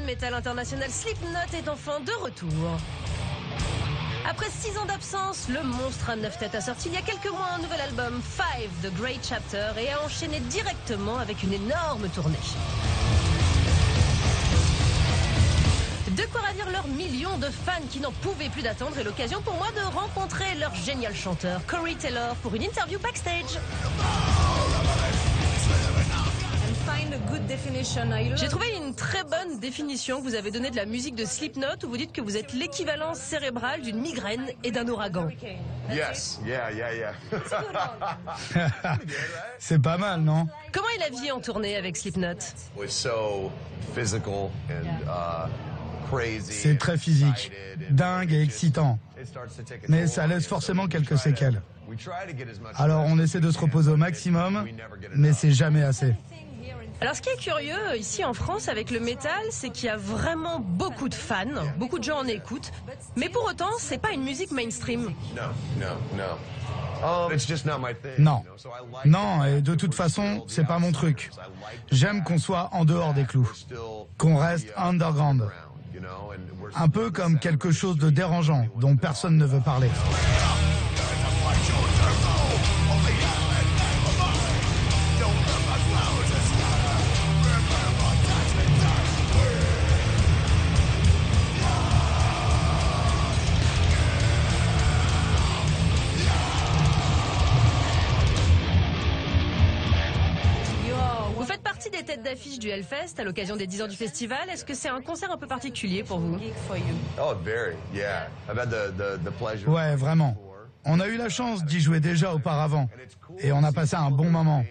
metal international Slipknot est enfin de retour. Après 6 ans d'absence, le monstre à 9 têtes a sorti il y a quelques mois un nouvel album, Five, The Great Chapter, et a enchaîné directement avec une énorme tournée. De quoi ravir leurs millions de fans qui n'en pouvaient plus d'attendre, et l'occasion pour moi de rencontrer leur génial chanteur, Corey Taylor, pour une interview backstage. J'ai trouvé une très bonne définition que vous avez donnée de la musique de Slipknot, où vous dites que vous êtes l'équivalent cérébral d'une migraine et d'un ouragan. Yes, yeah. C'est pas mal, non? Comment est la vie en tournée avec Slipknot? C'est très physique, dingue et excitant. Mais ça laisse forcément quelques séquelles. Alors on essaie de se reposer au maximum, mais c'est jamais assez. Alors ce qui est curieux ici en France avec le métal, c'est qu'il y a vraiment beaucoup de fans, beaucoup de gens en écoutent, mais pour autant c'est pas une musique mainstream. Non, et de toute façon, c'est pas mon truc. J'aime qu'on soit en dehors des clous, qu'on reste underground. Un peu comme quelque chose de dérangeant dont personne ne veut parler. Vous faites partie des têtes d'affiche du Hellfest à l'occasion des 10 ans du festival. Est-ce que c'est un concert un peu particulier pour vous? Ouais, vraiment. On a eu la chance d'y jouer déjà auparavant et on a passé un bon moment.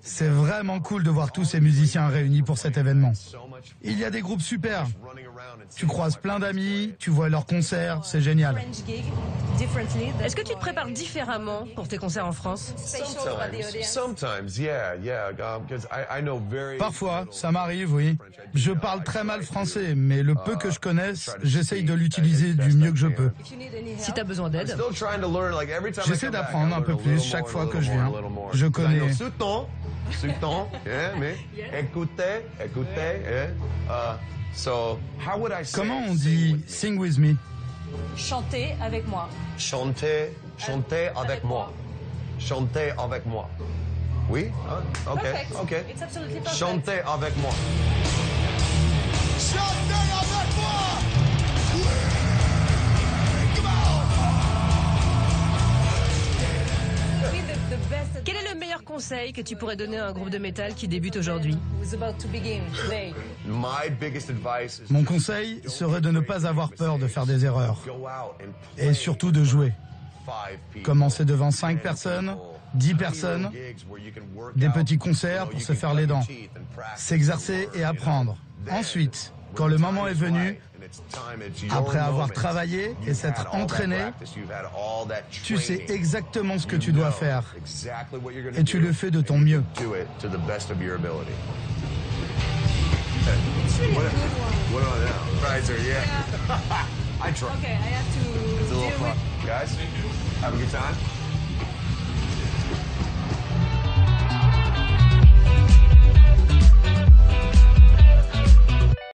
C'est vraiment cool de voir tous ces musiciens réunis pour cet événement. Il y a des groupes super. Tu croises plein d'amis, tu vois leurs concerts, c'est génial. Est-ce que tu te prépares différemment pour tes concerts en France? Parfois, ça m'arrive, oui. Je parle très mal français, mais le peu que je connaisse, j'essaye de l'utiliser du mieux que je peux. Si tu as besoin d'aide. J'essaie d'apprendre un peu plus chaque fois que je viens. Je connais... Comment on dit « sing with me » ? Chantez avec moi. Chantez avec moi. Chantez avec moi. Oui? Ok. Chantez avec moi. Chantez avec moi! Quel est le meilleur conseil que tu pourrais donner à un groupe de métal qui débute aujourd'hui? Mon conseil serait de ne pas avoir peur de faire des erreurs. Et surtout de jouer. Commencer devant 5 personnes, 10 personnes, des petits concerts pour se faire les dents. S'exercer et apprendre. Ensuite, quand le moment est venu, après avoir travaillé et s'être entraîné, tu sais exactement ce que tu dois faire. Et tu le fais de ton mieux. I try. Okay, I have to. It's a little fun. Guys, have a good time.